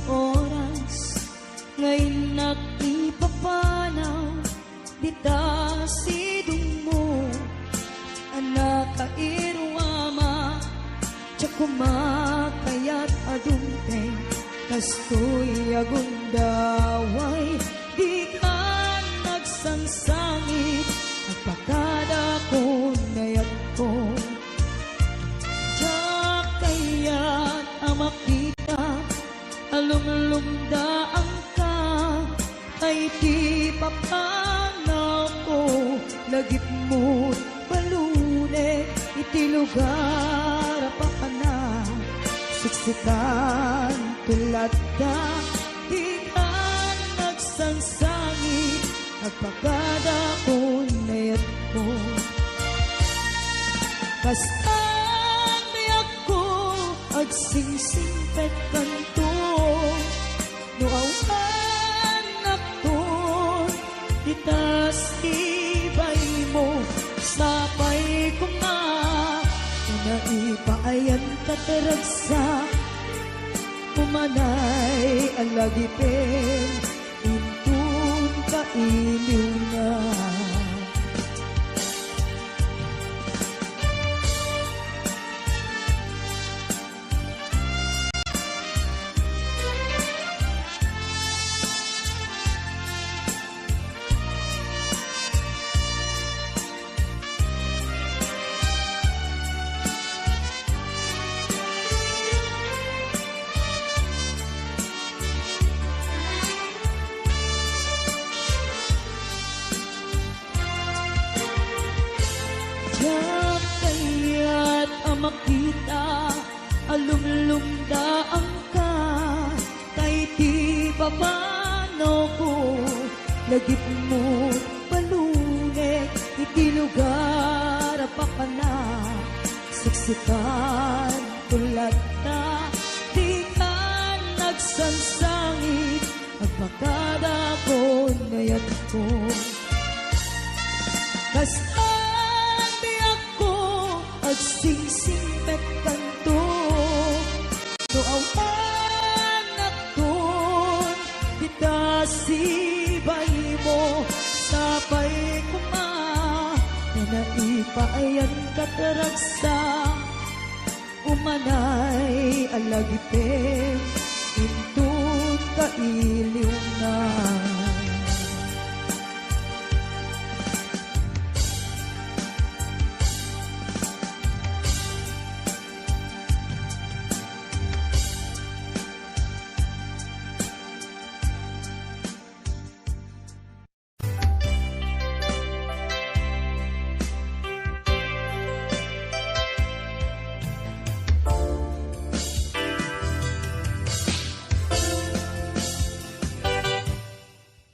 oras ngayon nakipapanaw dita sidong mo anak kairwama tsak kumakayat adumteng kastoy agundaway di ka nagsangsangit agpakada ko nayat ko tsak kayat amakita alumlumdaan ka ay di papanaw ko lagip mo balune iti lugar pa ka na siksikan tulad da di ka nagsangsangit agpagada ko nayat ko basta nayak ko agsingsingpet kanto no awan nakton itas ibay mo sapay ko nga naipayan kataragsa kumanay alagipin intun kailiw na kaya't makita alumlumdaan ka kay di papano ko lagip mo balune iti lugar pa ka na siksikan tulad na di ka nagsansangit agpakada ko nayat ko basta agsingsingpet kanto no awan nakton bitasibay mo sapay kuma na naipayan kataragsa umanay alagipin intun kailiw na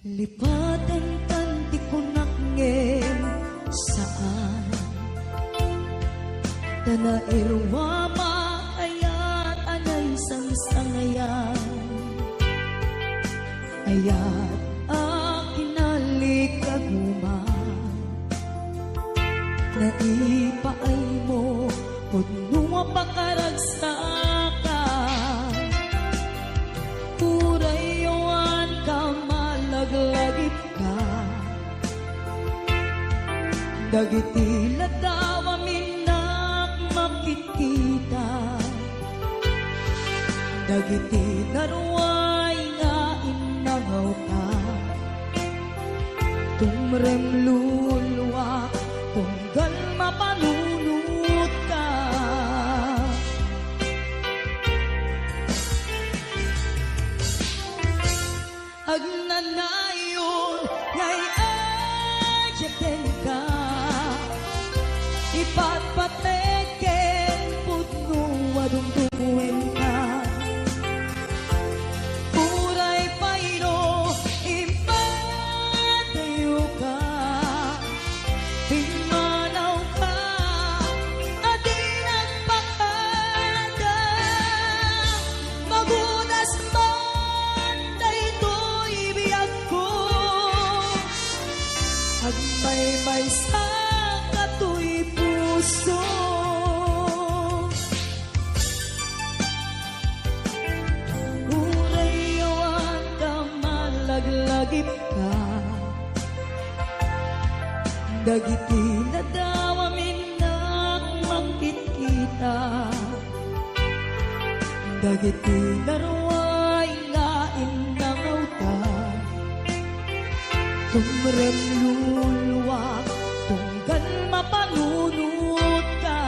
lipatan tanti ko nakngem saan tanairwama ayat anay sangsangayan ayat akinalikaguman naipaay mo pudnunga pakaragsakan purayawan ka laglagip ka dagiti ladawa minak makikita dagiti narway nga inangaw ka tumrem lulwa tunggal mapanunot ka agnanayon ngay ajaten ka ipatpateken putno adungtungwen ka uray payro impatayo ka pimanaw ka adi nagpakada magudas man daytoy biyag ko agmay sa katoy puso uray dagiti na daw amin na magkikita, dagiti laruay nga inangawta, tumrem luluwa tunggal mapanunod ka.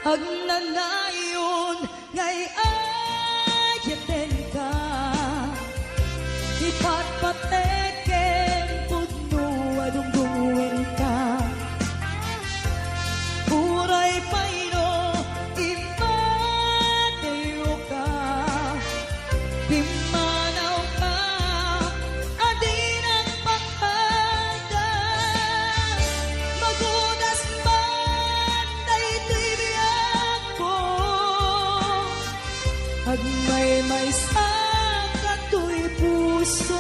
Ag nanayon ngay ayaten ka, ipatpateken pudno adungguin ka, uray payno ipateyo ka, pimanaw ka adin ang pakada, magudas man daytoy biyak ko, ag may sa katoy puso.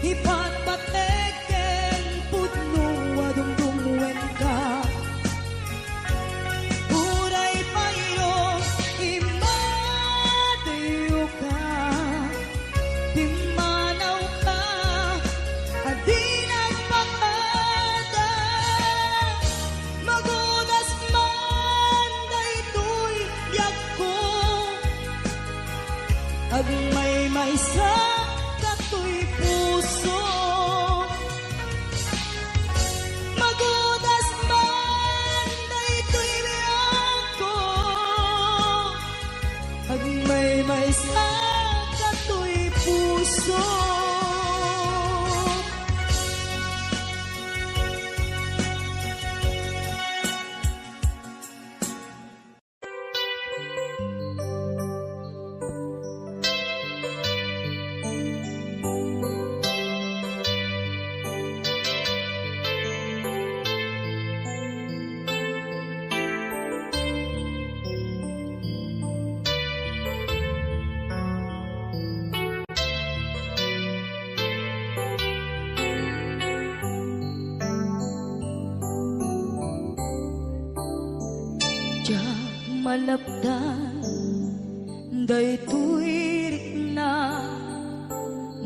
Ipatpateken pudno adungdungwen ka, uray payno imadayo ka, pimanaw ka adin ang pakada, magudas man daytoy biyak ko, ag may sa katoy puso. Magudas man daytoy biyak ko, ag may sa katoy puso. Malapdan daytoy rikna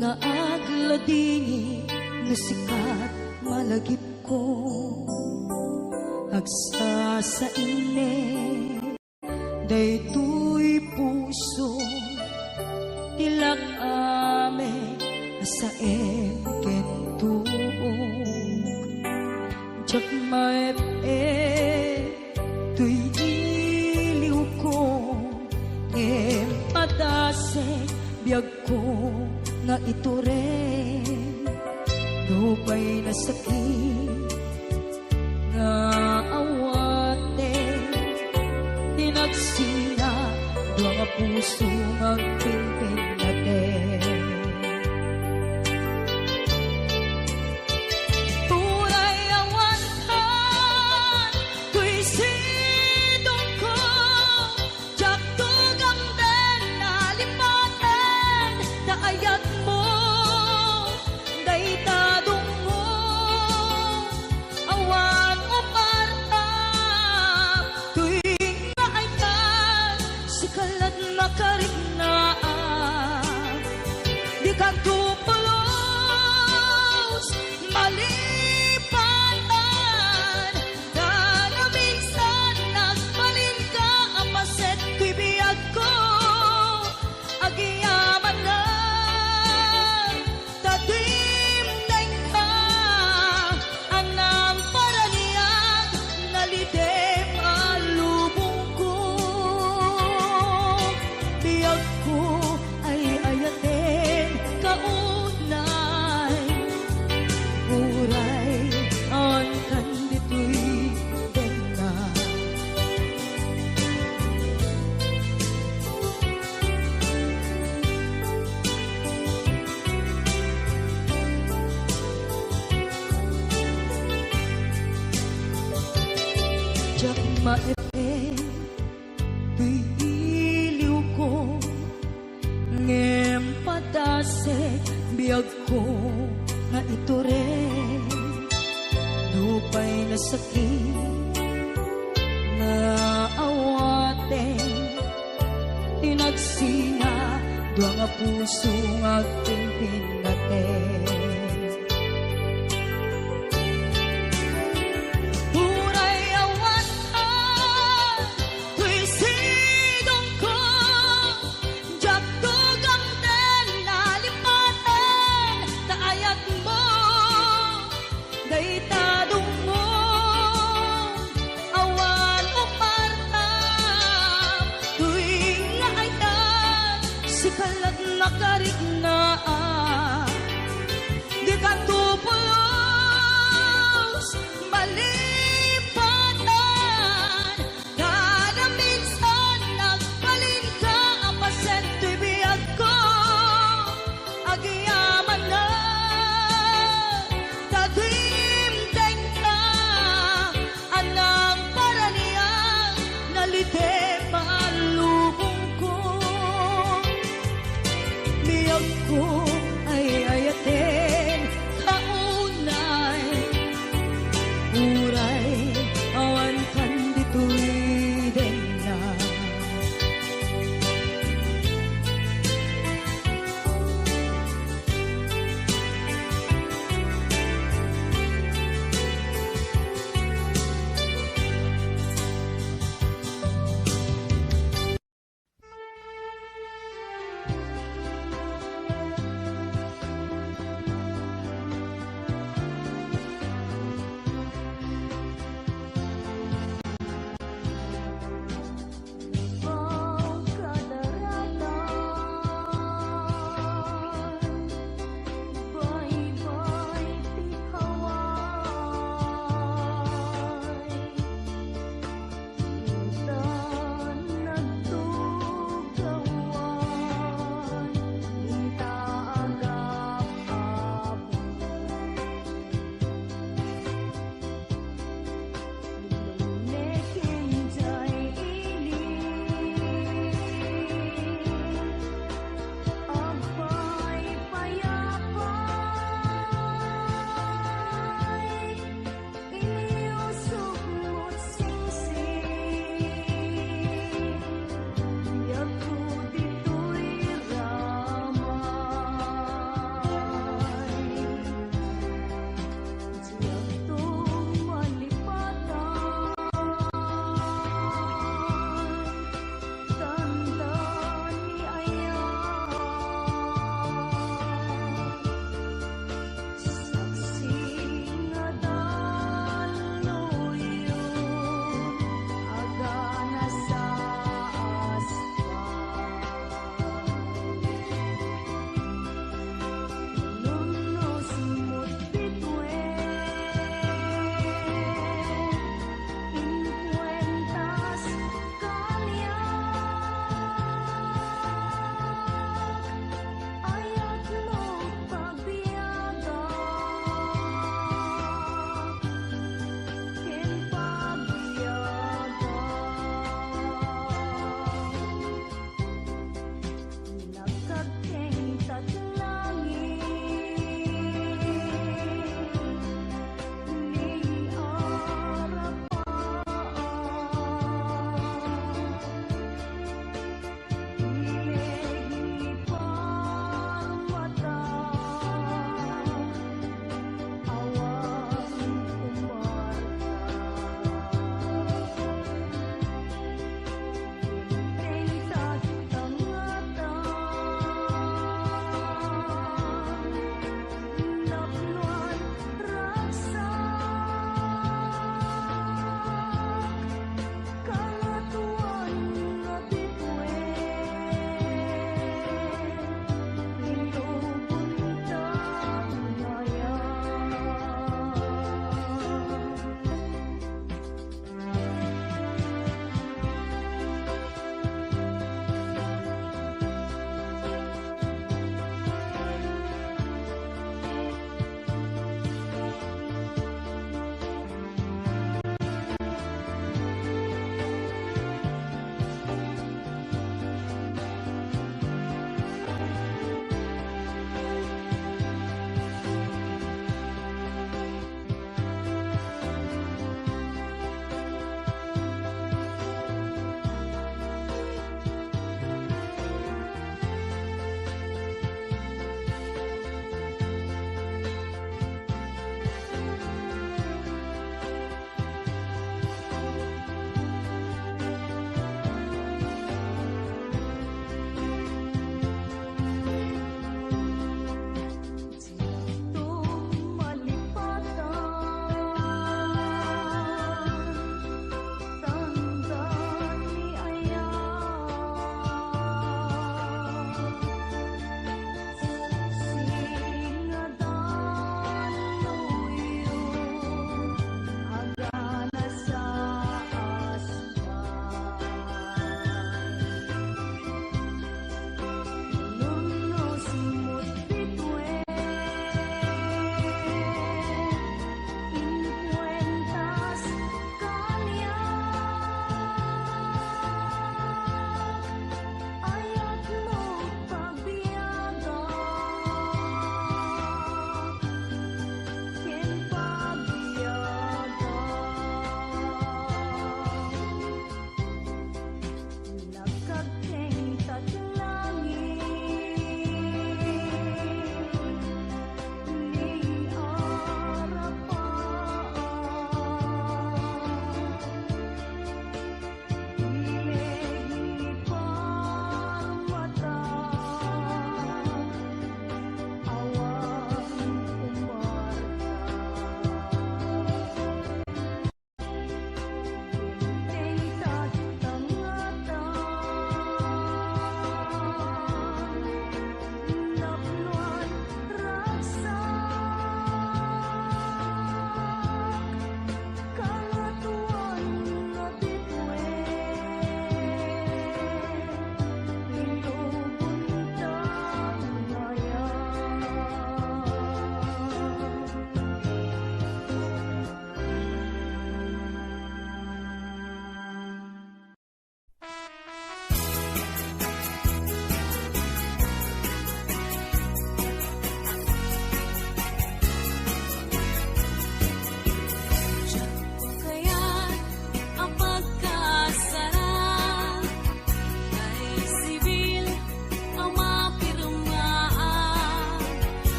nga agladini nga sikat malagip ko, agsa sa ine daytoy puso, tilak ame sa kentuo, jak maep tuy ko padase biyag ko nga ito rin, dupay na sakit nga awate, tinagsina mga puso ang pimpin natin. Makarik na maepe tuy iliw ko ngem padase biyag ko nga ito rin lupay na sakit na awate tinagsina dua nga puso nga aking pinate. Kalat nakarigna di ka tupulos malipatan kada minsan nagbalin ka ang pasento'y biyag ko agyaman na tagimteng ka anang paraniyang nalite malubong ko biyag ko ay ayatin kauna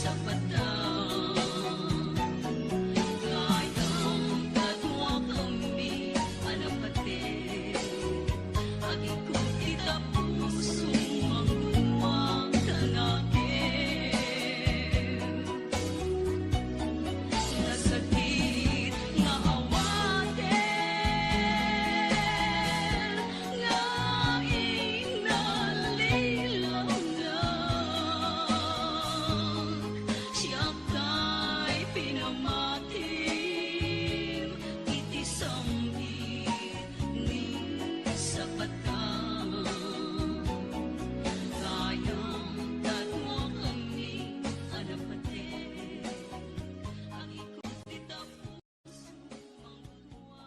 sa patang kayang katwa kami alam pati aging kung kita puso ang duwang tanagin nasakit nga awatin nga inalilaw na siya kay pinamatim iti sambit ni sa patang kayang tatwa kami alam pati ang ikot kita puso ang tuwa.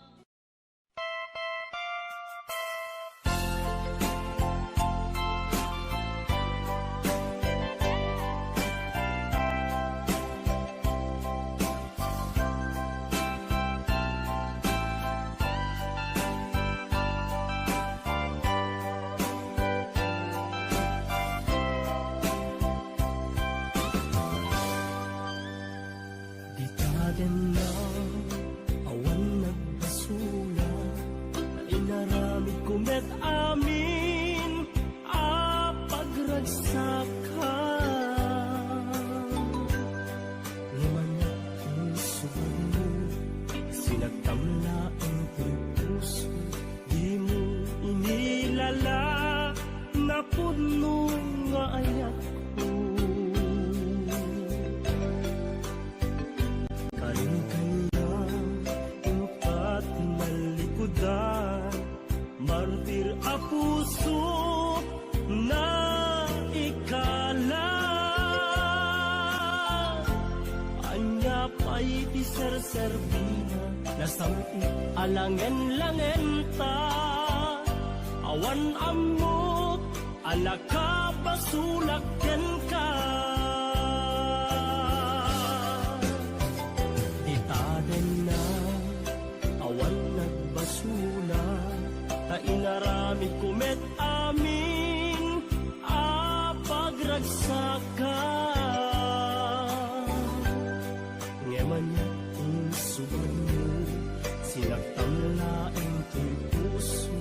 Di taden na awan nagbasula na inaramid kumet amin a pagragsakan lumanat ang subayo sinagtamla ang puso di mo inilala na puno nga ayak ko karing-kanya ingkat malikudan martir a puso na ikala anya pa'y di serserbina nasampi alangen-langen ta awan amot alaka basulakken ka Itaden na awan nagbasula ta inaramid kumet amin a pagragsakan ngeman ang subanyo sinagtamlaeng to'y puso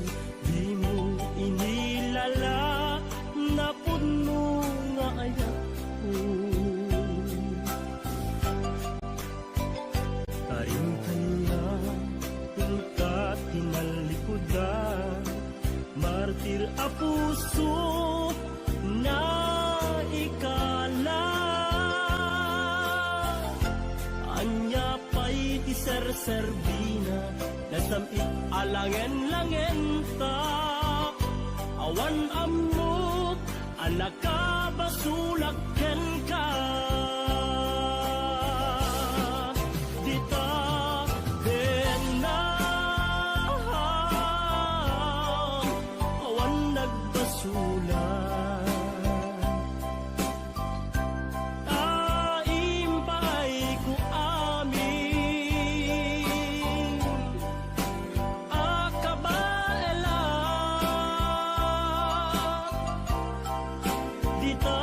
di mo inilala na puno nga ayak ko karing-kanya tingkat tinalikudan martir a puso na ikala anya pa'y di serserbina nasamit alangen-langen ta awan amot anak ka basulakken ka dita den na awan nagbasula aimpay ko amin akabaela dita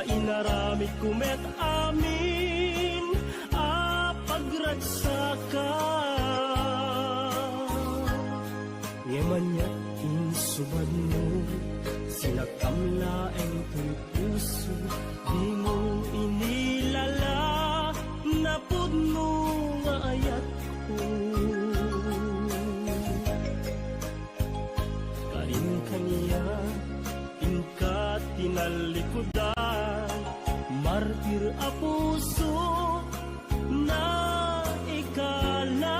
inaramid kumet amin a pagragsaka. Ngemanyat insuban mo, sinakamlaeng puso, di mo inilala, napud mo nga ayat ko. Kain kaniya, inka tinalikudan, martir a puso na ikala.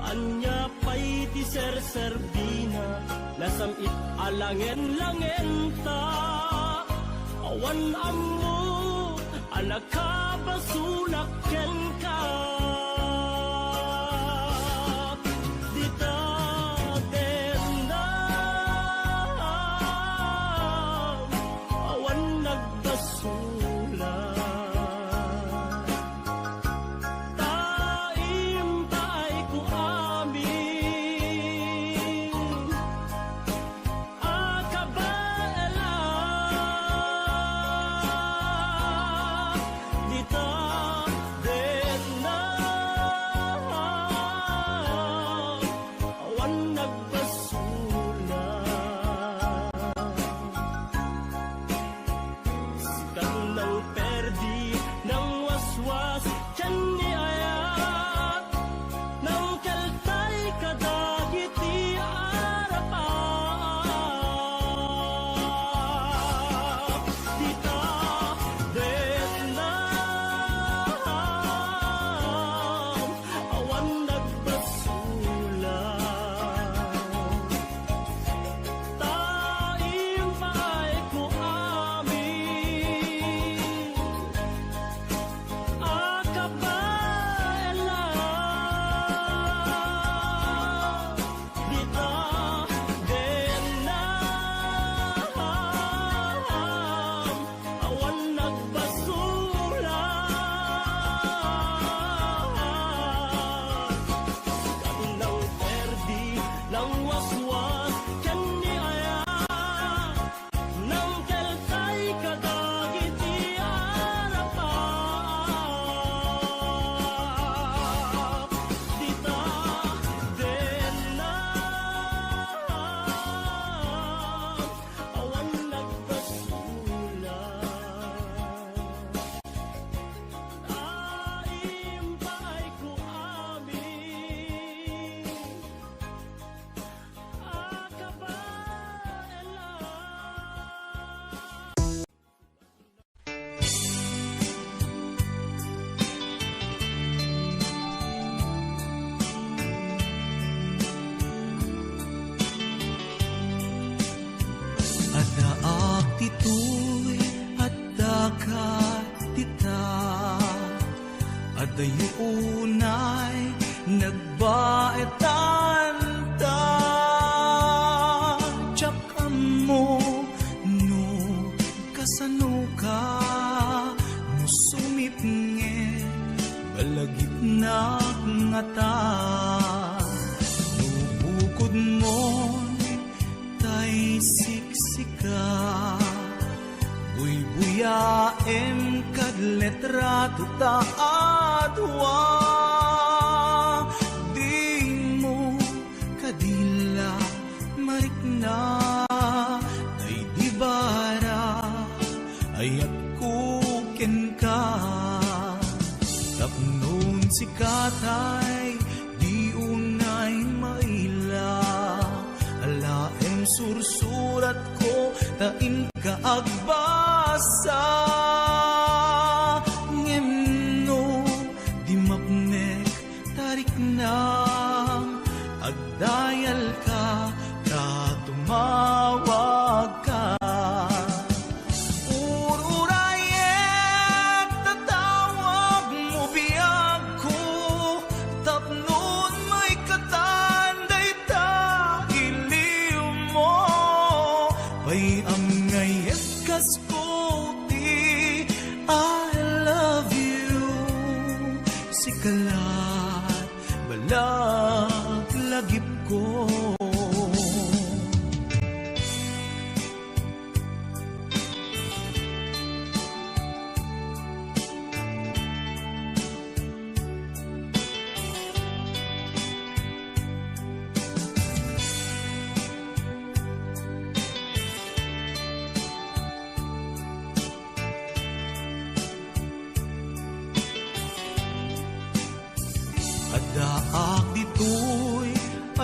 Anya pa'y ti ser-serbina, nasamit alangen-langen ta. Awan ammo, alakabasulak ken ka. Dita tendang, awan nagbasulak. Ito'y at dagat tita, at dayunay nagbaetan ta. Tsaka mo no kasano ka, musumip nge balagit na nga ta. Nubukod mo tay siksika, buyaem kad letrato ta atwa. Di mo kadila marikna, ay di bara ayat kuken ka. Tapnon si katay di unay maila, alaem sursurat ko tain ka agbasa. Ngemno di mapnek tarik na, agdayal ka ta tumawag ka. Ururayet tatawag mo biyag ko, tapnon may katanday ta iliw mo. Bayam ngayet kaskuti, I love you. Sikalat balag lagip ko.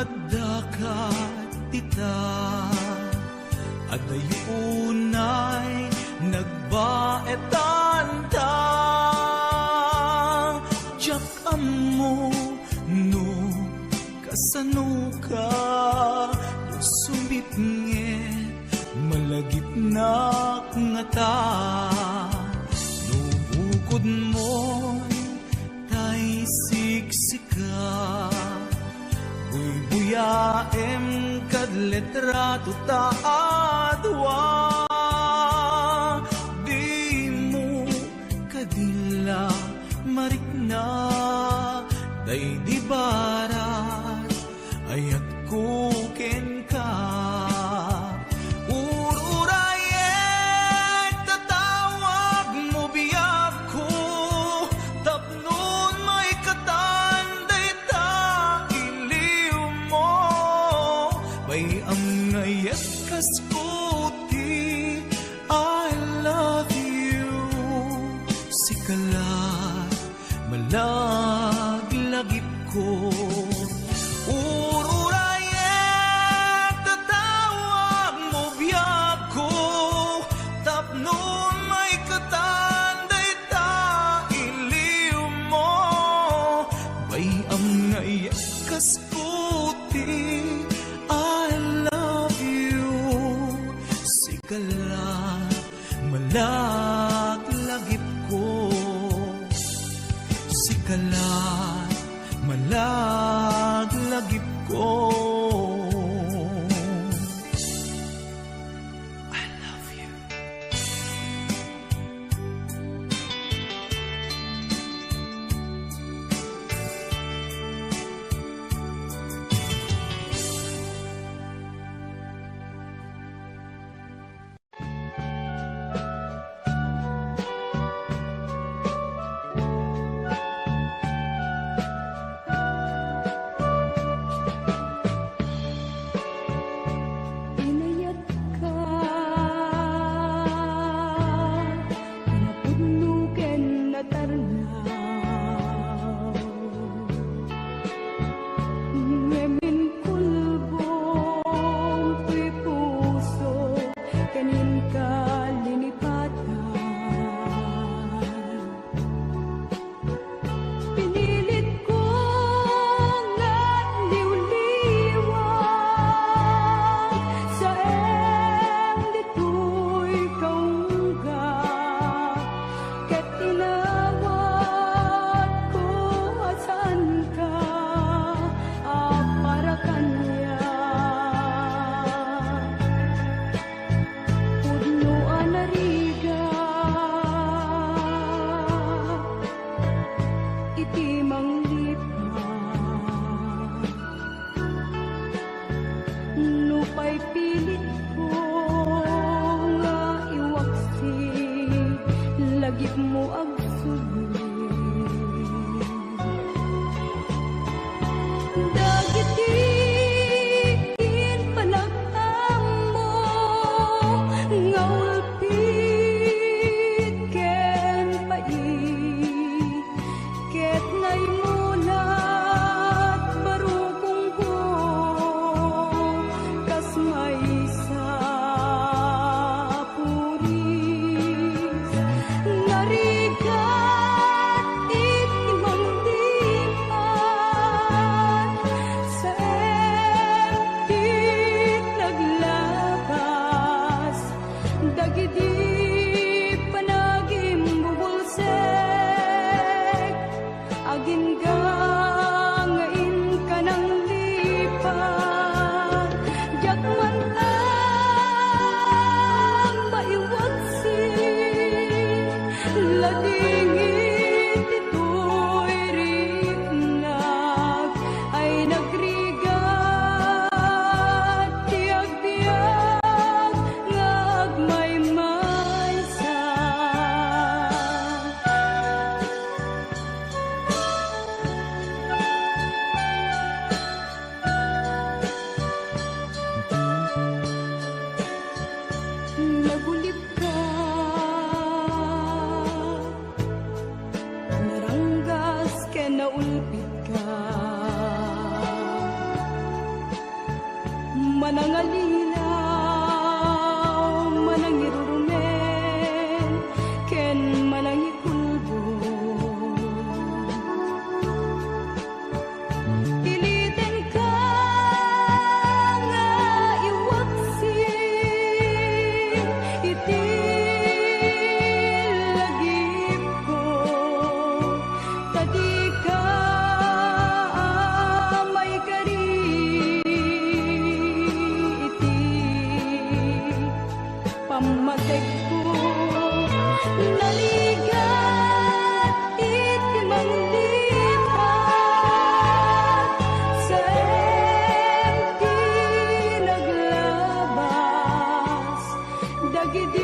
madakat tita at ayunay nagbaetan ta jak amo no kasano ka sumbit nge malagip na nga ta nubukod mo tay siksika buyaem kad letrato ta adwa di mo kadila marikna day di barat ayat ko ken ka ururayet tatawag mo biyak ko tapnon may katanday ta iliw mo bayam ngayat kaskuti I love you sikalat malaglagip ko ururayet tatawag mo biyak ko tapnon may katanday ta iliw mo bayam ngayat kaskuti I love you sikalat malaglagip ko sikalat malaglagip ko I love you. Inayat ka, pinapudnugan na tarnaw. Ngemin kulbong tuy puso, kanin ka linipatan. Pinilit ko nga liw-liwag sa dito'y kaungga ket tinawag ko asan ka para kanya pudnuan na riga iti manglipat nupay pilit ko nga iwaksi lagip mo agsulit dagiti kin panagamo nga ulpit ken pait ket naimulat barukong ko kas may sapuris narigat iti mangdian sa empit naglabas dagiti panagim bubulsek agin gangain ka ng lipat jak man ang maiwagsi ladingit ito'y riknag ay nagrigat tiag-tiag ngagmay mamatag ko naligat iti manglipat sa enti naglabas dagiti